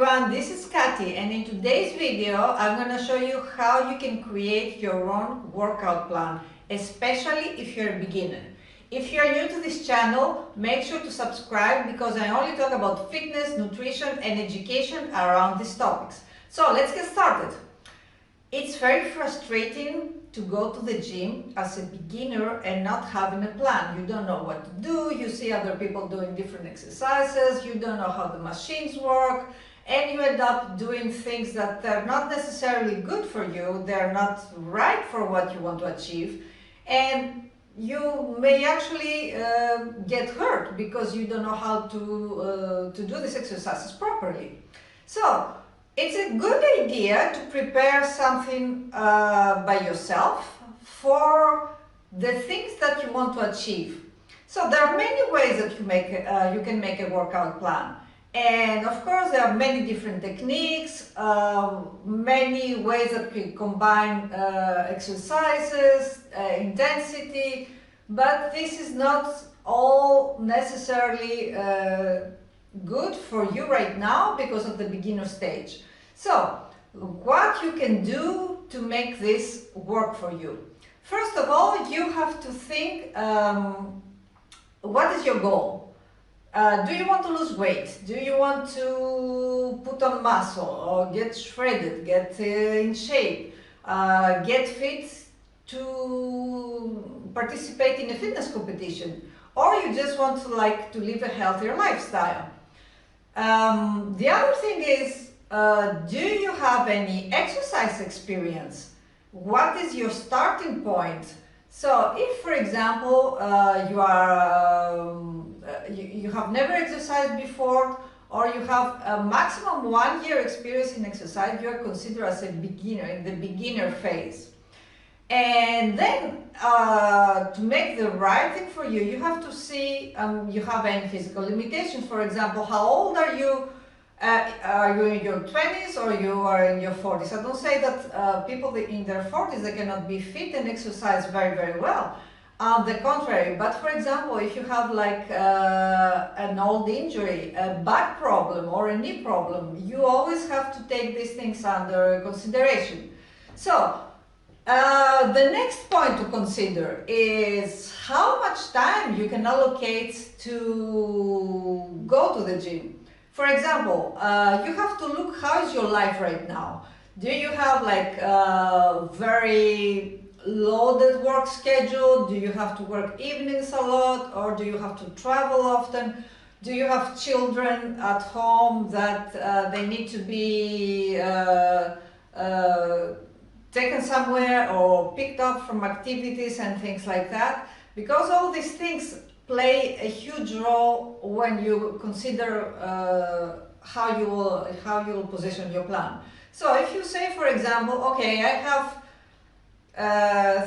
everyone, this is Katy, and in today's video I'm going to show you how you can create your own workout plan, especially if you're a beginner. If you're new to this channel, make sure to subscribe because I only talk about fitness, nutrition and education around these topics. So let's get started. It's very frustrating to go to the gym as a beginner and not having a plan. You don't know what to do, you see other people doing different exercises, you don't know how the machines work, and you end up doing things that are not necessarily good for you, they're not right for what you want to achieve, and you may actually get hurt because you don't know how to do these exercises properly. So it's a good idea to prepare something by yourself for the things that you want to achieve. So there are many ways that you can make a workout plan. And of course there are many different techniques, many ways that you combine exercises, intensity, but this is not all necessarily good for you right now because of the beginner stage. So, what you can do to make this work for you? First of all, you have to think, what is your goal? Do you want to lose weight? Do you want to put on muscle or get shredded, get in shape, get fit to participate in a fitness competition? Or you just want to live a healthier lifestyle? The other thing is, do you have any exercise experience? What is your starting point? So if, for example, you have never exercised before, or you have a maximum 1 year experience in exercise, you are considered as a beginner, in the beginner phase. And then to make the right thing for you, you have to see you have any physical limitations. For example, how old are you? Are you in your 20s or you are in your 40s? I don't say that people in their 40s, they cannot be fit and exercise very, very well. On the contrary, but for example, if you have an old injury, a back problem or a knee problem, you always have to take these things under consideration. So the next point to consider is how much time you can allocate to go to the gym. For example, you have to look how is your life right now. Do you have a very loaded work schedule? Do you have to work evenings a lot, or do you have to travel often? Do you have children at home that they need to be taken somewhere or picked up from activities and things like that? Because all these things play a huge role when you consider how you will position your plan. So if you say, for example, okay, I have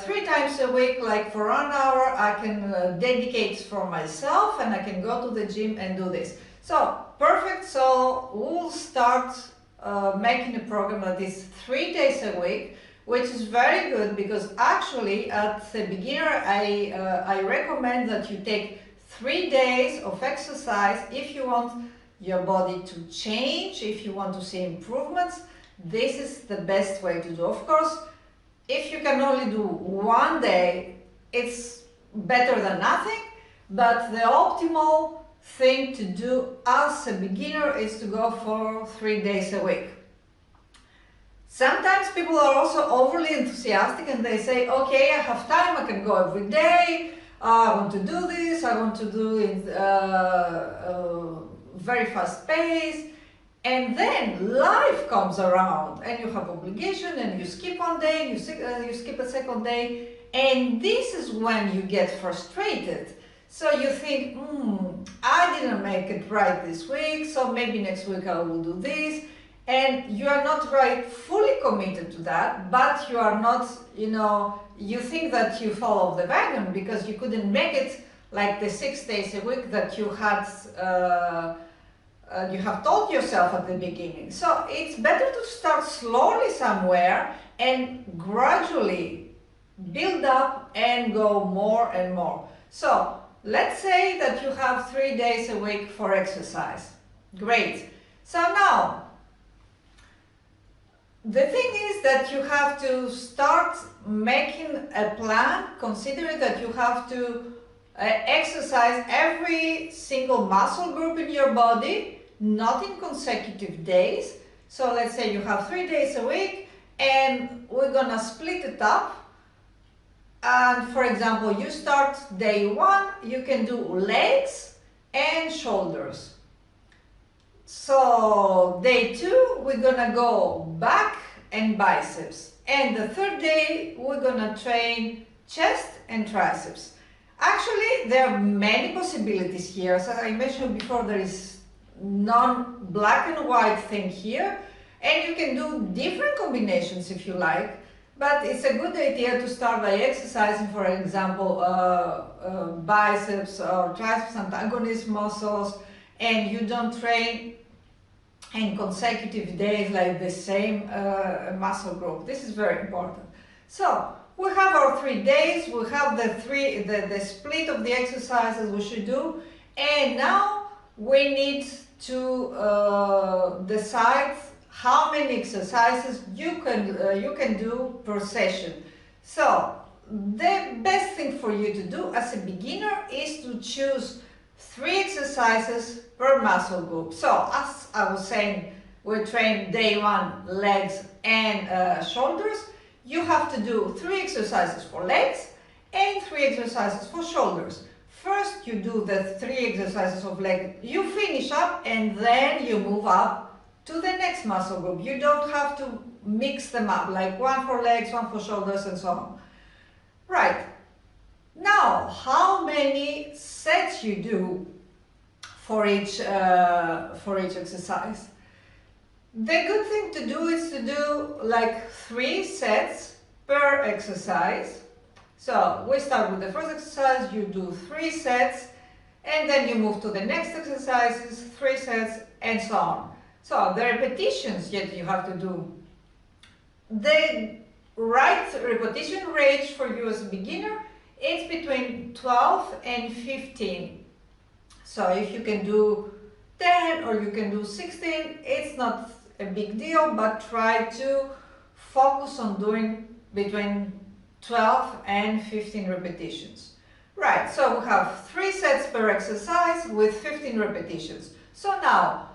3 times a week, for 1 hour, I can dedicate for myself and I can go to the gym and do this. So perfect. So we'll start making a program that is 3 days a week, which is very good because actually at the beginner I recommend that you take 3 days of exercise if you want your body to change, if you want to see improvements. This is the best way to do. Of course, if you can only do 1 day, it's better than nothing, but the optimal thing to do as a beginner is to go for 3 days a week. Sometimes people are also overly enthusiastic and they say, okay, I have time, I can go every day, I want to do this, I want to do it very fast pace, and then life comes around and you have obligation and you skip 1 day, you skip a second day, and this is when you get frustrated. So you think, I didn't make it right this week, so maybe next week I will do this. And you are not fully committed to that, but you are not, you think that you fall off the wagon because you couldn't make it the 6 days a week that you had, you have told yourself at the beginning. So it's better to start slowly somewhere and gradually build up and go more and more. So let's say that you have 3 days a week for exercise. Great. So now, The thing is that you have to start making a plan, considering that you have to exercise every single muscle group in your body, not in consecutive days. So let's say you have 3 days a week and we're gonna split it up. And for example, you start day 1, you can do legs and shoulders. So day 2, we're gonna go back and biceps. And the third day, we're gonna train chest and triceps. Actually, there are many possibilities here. As I mentioned before, there is non-black and white thing here. And you can do different combinations if you like. But it's a good idea to start by exercising, for example, biceps or triceps antagonist muscles, and you don't train in consecutive days like the same muscle group. This is very important. So we have our 3 days, we have the split of the exercises we should do, and now we need to decide how many exercises you can do per session. So the best thing for you to do as a beginner is to choose 3 exercises per muscle group. So as I was saying, we train day 1 legs and shoulders. You have to do 3 exercises for legs and 3 exercises for shoulders. First you do the 3 exercises of leg, you finish up, and then you move up to the next muscle group. You don't have to mix them up, like 1 for legs, 1 for shoulders, and so on. Right. Now, how many sets you do for each exercise? The good thing to do is to do like 3 sets per exercise. So we start with the first exercise, you do 3 sets, and then you move to the next exercises, 3 sets, and so on. So the repetitions that you have to do. The right repetition range for you as a beginner is between 12 and 15. So if you can do 10 or you can do 16, it's not a big deal, but try to focus on doing between 12 and 15 repetitions. Right, so we have 3 sets per exercise with 15 repetitions. So now,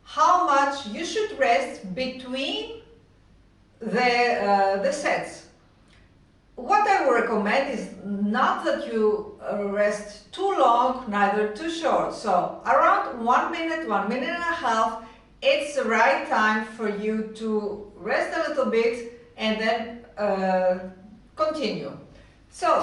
how much you should rest between the sets? What I would recommend is not that you rest too long, neither too short. So around 1 minute, 1 minute and a half, it's the right time for you to rest a little bit and then continue. So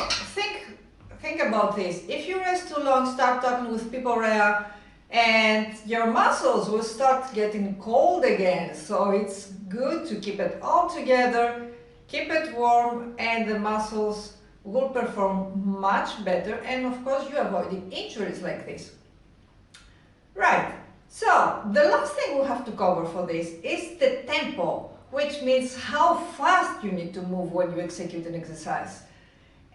think about this. If you rest too long, start talking with people around, and your muscles will start getting cold again. So it's good to keep it all together, keep it warm, and the muscles will perform much better. And of course, you're avoiding injuries like this. Right, so the last thing we have to cover for this is the tempo, which means how fast you need to move when you execute an exercise.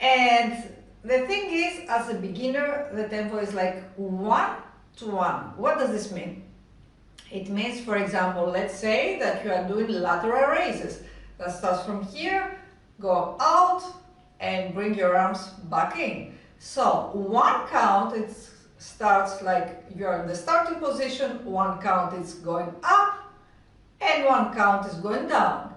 And the thing is, as a beginner, the tempo is like 1 to 1. What does this mean? It means, for example, let's say that you are doing lateral raises. That starts from here, go out, and bring your arms back in. So 1 count, it starts like you're in the starting position, 1 count is going up, and 1 count is going down.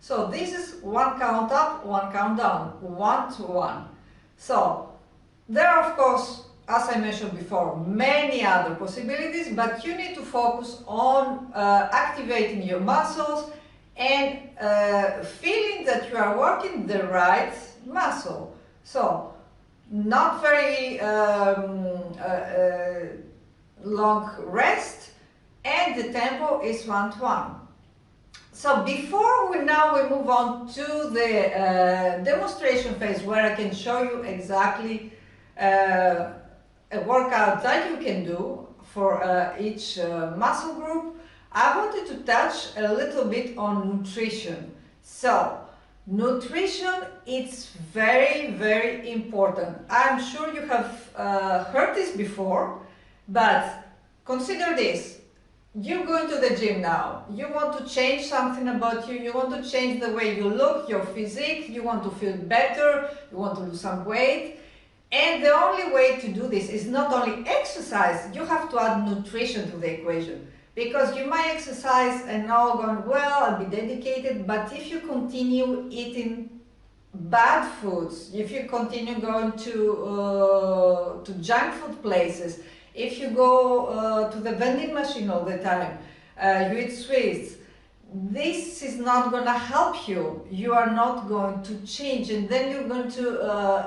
So this is 1 count up, 1 count down, 1 to 1. So there are, of course, as I mentioned before, many other possibilities, but you need to focus on activating your muscles and feeling that you are working the right muscle. So not very long rest, and the tempo is 1 to 1. So before we move on to the demonstration phase, where I can show you exactly a workout that you can do for each muscle group, I wanted to touch a little bit on nutrition. So nutrition is very, very important. I'm sure you have heard this before, but consider this. you're going to the gym now. You want to change something about you. You want to change the way you look, your physique. You want to feel better. You want to lose some weight. And the only way to do this is not only exercise, you have to add nutrition to the equation. Because you might exercise and all going well and be dedicated, but if you continue eating bad foods, if you continue going to junk food places, if you go to the vending machine all the time, you eat sweets, this is not going to help you. You are not going to change, and then you're going to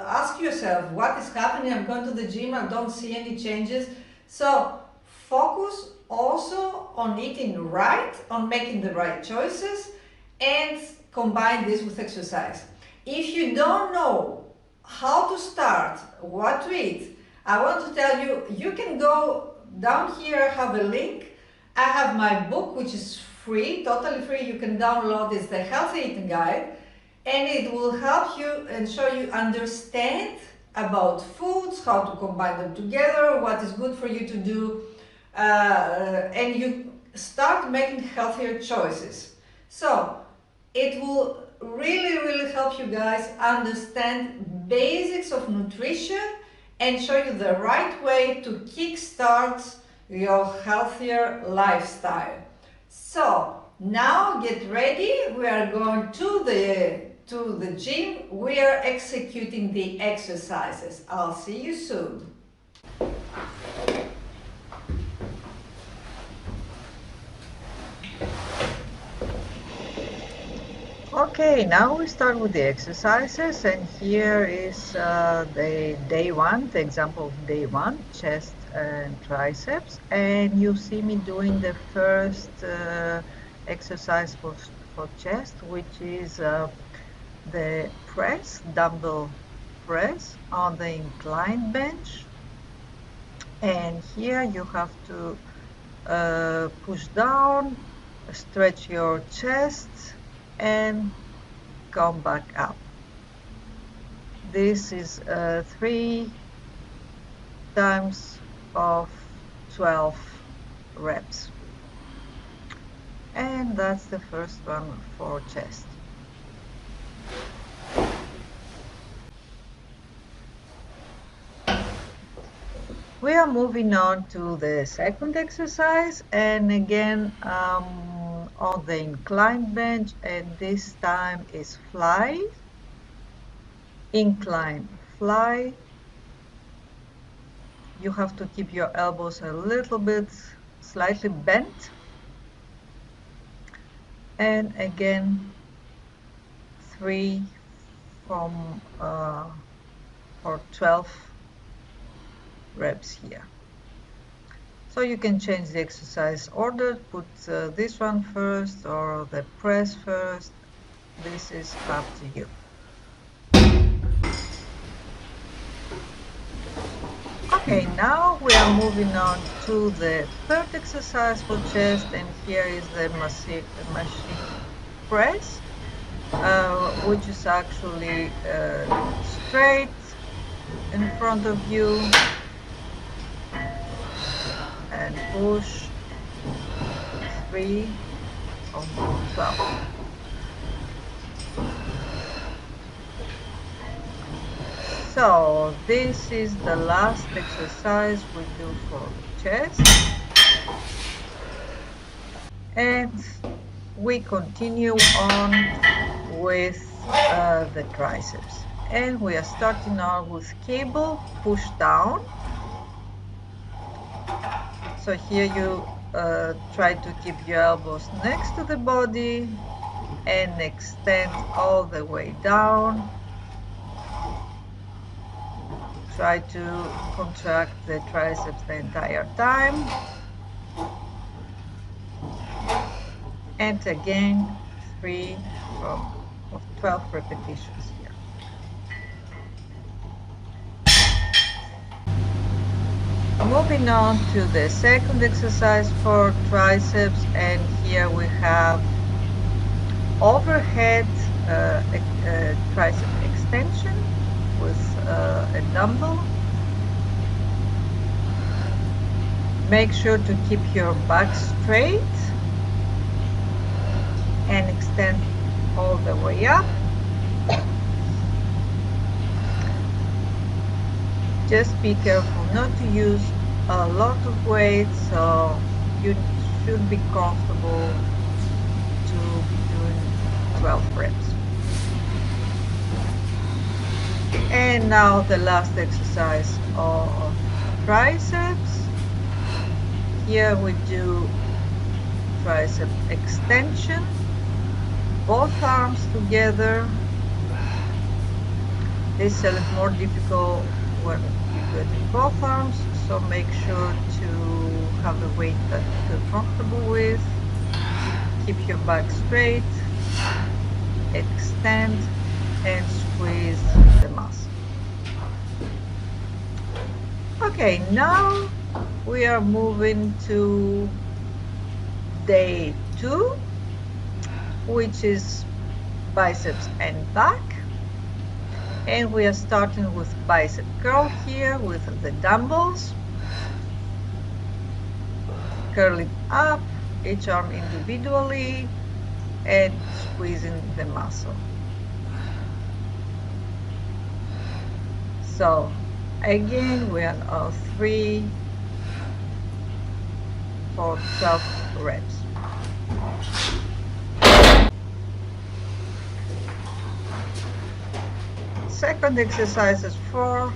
ask yourself, what is happening? I'm going to the gym, I don't see any changes. So focus also on eating right, on making the right choices, and combine this with exercise. If you don't know how to start, what to eat, I want to tell you, you can go down here, I have a link. I have my book, which is free, totally free. You can download. It's the Healthy Eating Guide, and it will help you and show you understand about foods, how to combine them together, what is good for you to do, and you start making healthier choices. So it will really help you guys understand basics of nutrition and show you the right way to kickstart your healthier lifestyle. So now get ready. We are going to the gym. We are executing the exercises. I'll see you soon. Okay, now we start with the exercises, and here is the day one, the example of day one, chest and triceps, and you see me doing the first exercise for chest, which is the press, dumbbell press on the incline bench. And here you have to push down, stretch your chest, and come back up. This is 3 times of 12 reps. And that's the first one for chest. We are moving on to the second exercise, and again on the incline bench, and this time is fly, incline, fly. You have to keep your elbows a little bit slightly bent, and again 3 from for 12 reps here. So you can change the exercise order, put this one first or the press first. This is up to you. Okay, now we are moving on to the third exercise for chest, and here is the machine press, which is actually straight in front of you, and push 3 of 12. So this is the last exercise we do for chest, and we continue on with the triceps, and we are starting out with cable push down. So here you try to keep your elbows next to the body and extend all the way down. Try to contract the triceps the entire time. And again, 3 of 12 repetitions here. Moving on to the second exercise for triceps, and here we have overhead tricep extension with a dumbbell. Make sure to keep your back straight and extend all the way up. Just be careful not to use a lot of weight, so you should be comfortable to be doing 12 reps. And now the last exercise of triceps. Here we do tricep extension, both arms together. This is a little more difficult when you do it in both arms, so make sure to have the weight that you feel comfortable with. Keep your back straight, extend and squeeze the muscle. Okay, now we are moving to day 2, which is biceps and back. And we are starting with bicep curl here with the dumbbells. Curling up, each arm individually, and squeezing the muscle. So again, we are on 3 for 12 reps. Second exercises for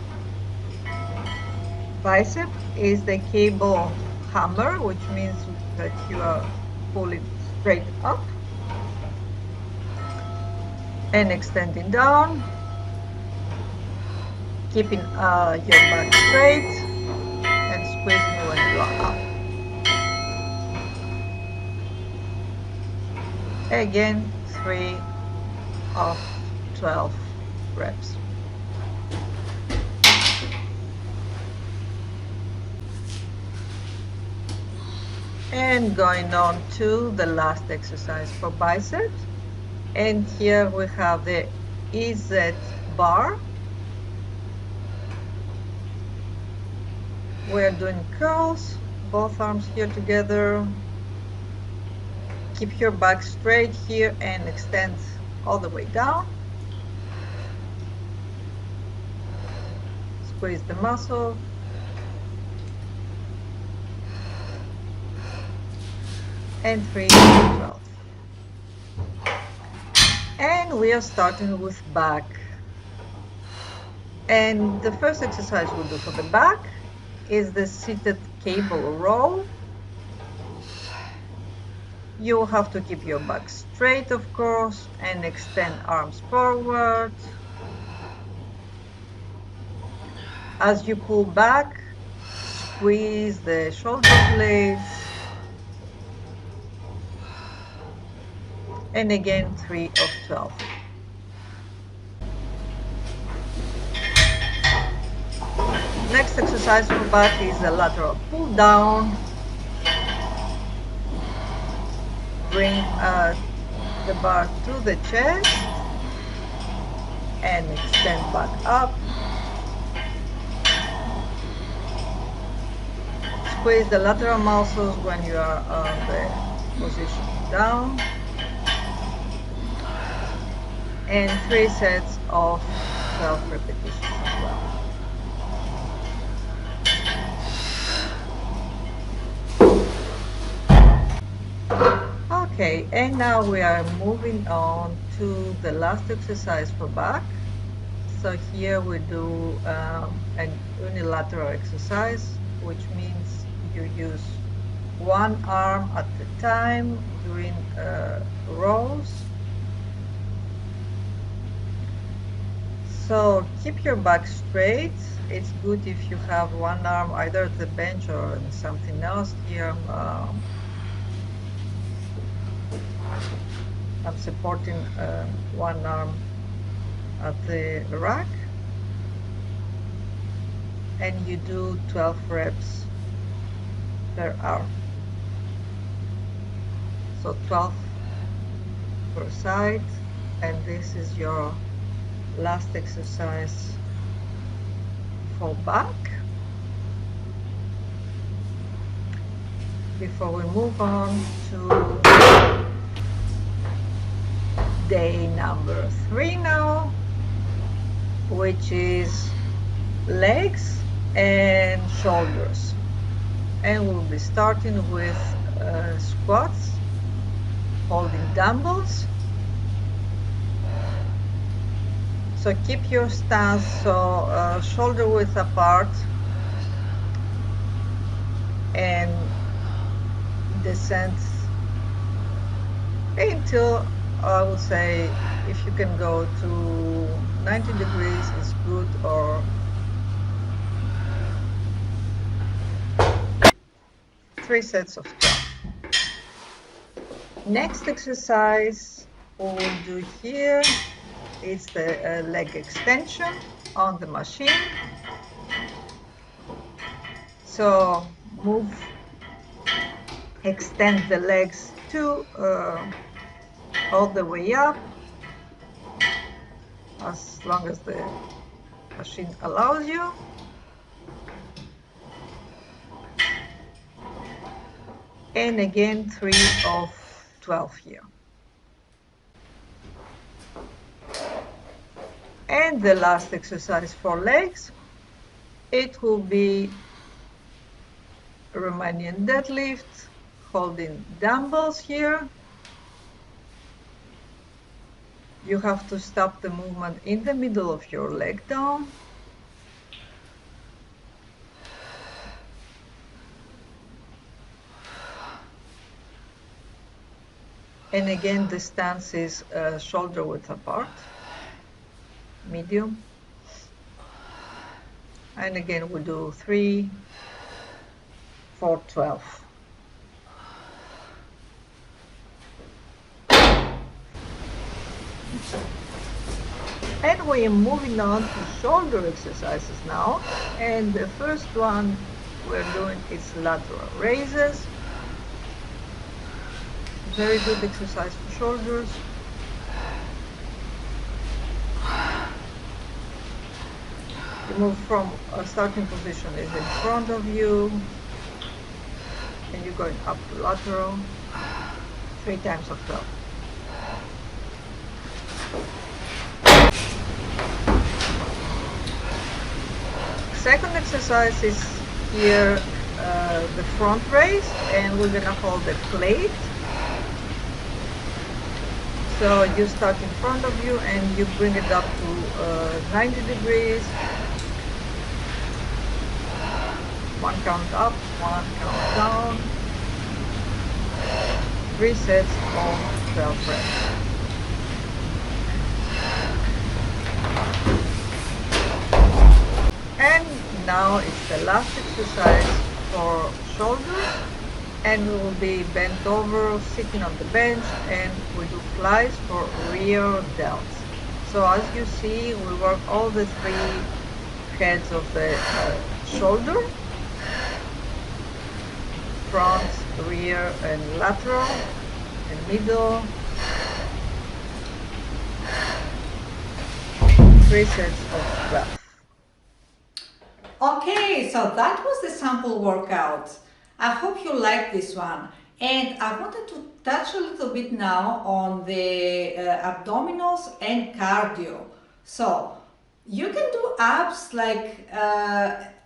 bicep is the cable hammer, which means that you are pulling straight up and extending down, keeping your back straight and squeezing when you are up. Again, 3 of 12 reps. And going on to the last exercise for biceps. And here we have the EZ bar. We're doing curls, both arms here together. Keep your back straight here and extend all the way down. Squeeze the muscle. And 3 to 12. And we are starting with back. And the first exercise we'll do for the back is the seated cable row. You will have to keep your back straight, of course, and extend arms forward. As you pull back, squeeze the shoulder blades. And again, 3 of 12. Next exercise for back is the lateral pull down. Bring the bar to the chest and extend back up. Squeeze the lateral muscles when you are on the position down. And 3 sets of 12 repetitions as well. Okay, and now we are moving on to the last exercise for back. So here we do an unilateral exercise, which means you use one arm at a time doing rows. So keep your back straight. It's good if you have one arm either at the bench or in something else. Here I'm supporting one arm at the rack, and you do 12 reps per arm. So 12 per side, and this is your last exercise for back. before we move on to day number 3 now, which is legs and shoulders. And we'll be starting with squats, holding dumbbells. So keep your stance so shoulder width apart and descend until, I would say, if you can go to 90 degrees is good, or 3 sets of 12. Next exercise we'll do here is the leg extension on the machine. So extend the legs to all the way up, as long as the machine allows you. And again, 3 of 12 here. And the last exercise for legs, it will be Romanian deadlift, holding dumbbells here. You have to stop the movement in the middle of your leg down. And again, the stance is shoulder width apart, medium. And again, we'll do 3, 4, 12. And we are moving on to shoulder exercises now. And the first one we're doing is lateral raises. Very good exercise for shoulders. You move from a starting position is in front of you, and you're going up to lateral, 3 times of 12. Second exercise is here, the front raise, and we're gonna hold the plate. So you start in front of you and you bring it up to 90 degrees. 1 count up, 1 count down. 3 sets of 12 reps. And now it's the last exercise for shoulders. And we will be bent over, sitting on the bench, and we do flies for rear delts. So as you see, we work all the 3 heads of the shoulder, front, rear, and lateral, and middle. 3 sets of 12. Okay, so that was the sample workout. I hope you liked this one, and I wanted to touch a little bit now on the abdominals and cardio. So you can do abs like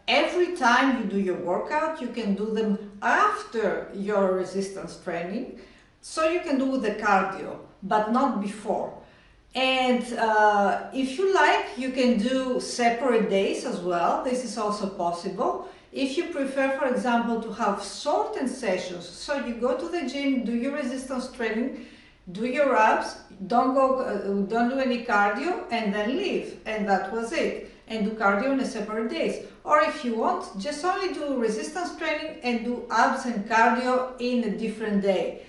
every time you do your workout. You can do them after your resistance training, so you can do the cardio, but not before. And if you like, you can do separate days as well. This is also possible. If you prefer, for example, to have shortened sessions, so you go to the gym, do your resistance training, do your abs, don't do any cardio, and then leave, and that was it. And do cardio on a separate days. Or if you want, just only do resistance training and do abs and cardio in a different day.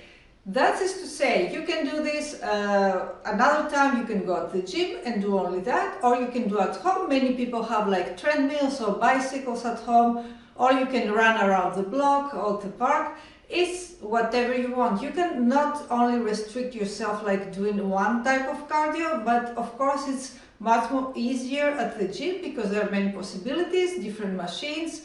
That is to say, you can do this another time. You can go to the gym and do only that, or you can do at home. Many people have like treadmills or bicycles at home, or you can run around the block or the park. It's whatever you want. You can not only restrict yourself like doing one type of cardio, but of course it's much more easier at the gym because there are many possibilities, different machines.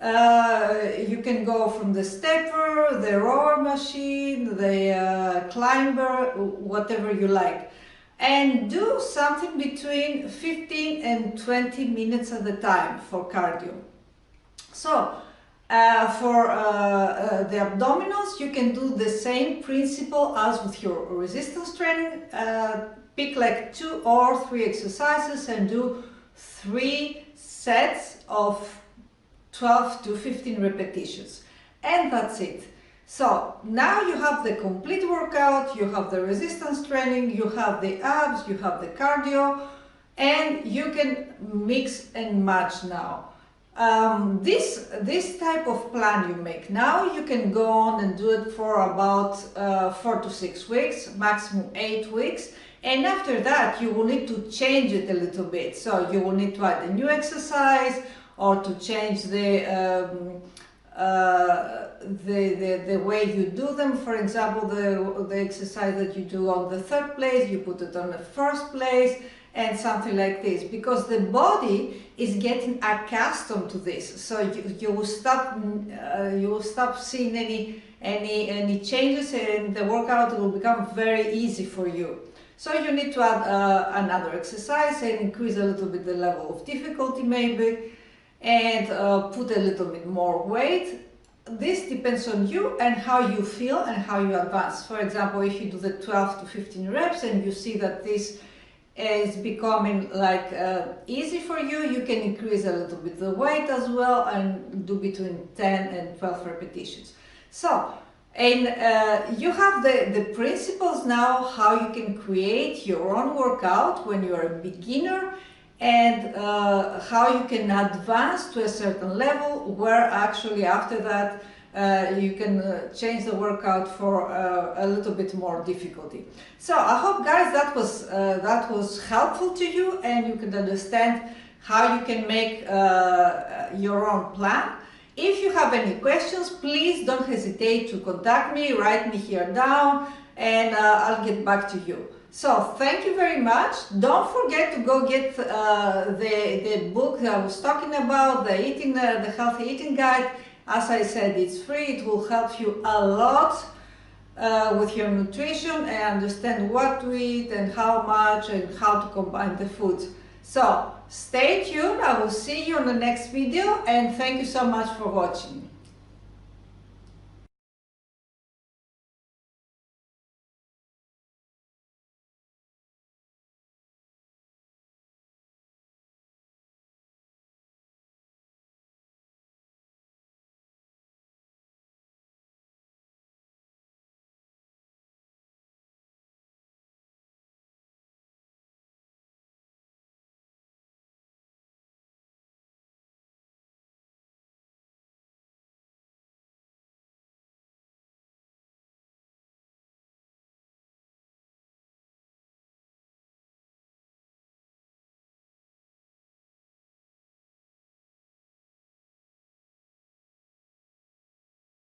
You can go from the stepper ladder, the rower machine, the climber, whatever you like. And do something between 15 and 20 minutes at a time for cardio. So, for the abdominals, you can do the same principle as with your resistance training. Pick like 2 or 3 exercises and do 3 sets of 12 to 15 repetitions. And that's it. So now you have the complete workout, you have the resistance training, you have the abs, you have the cardio, and you can mix and match now. This type of plan you make now, you can go on and do it for about 4 to 6 weeks, maximum 8 weeks. And after that, you will need to change it a little bit. So you will need to add a new exercise or to change the way you do them. For example, the exercise that you do on the 3rd place, you put it on the 1st place, and something like this, because the body is getting accustomed to this. So you will stop seeing any changes, and the workout will become very easy for you. So you need to add another exercise and increase a little bit the level of difficulty maybe, and put a little bit more weight. This depends on you and how you feel and how you advance. For example, if you do the 12 to 15 reps and you see that this is becoming like easy for you, you can increase a little bit the weight as well and do between 10 and 12 repetitions. So, and you have the principles now how you can create your own workout when you are a beginner, and how you can advance to a certain level where actually after that you can change the workout for a little bit more difficulty. So I hope, guys, that was helpful to you, and you can understand how you can make your own plan. If you have any questions, please don't hesitate to contact me, write me here down, and I'll get back to you. So thank you very much. Don't forget to go get the book that I was talking about, the Healthy Eating Guide. As I said, it's free. It will help you a lot with your nutrition and understand what to eat and how much and how to combine the foods. So stay tuned. I will see you on the next video, and thank you so much for watching.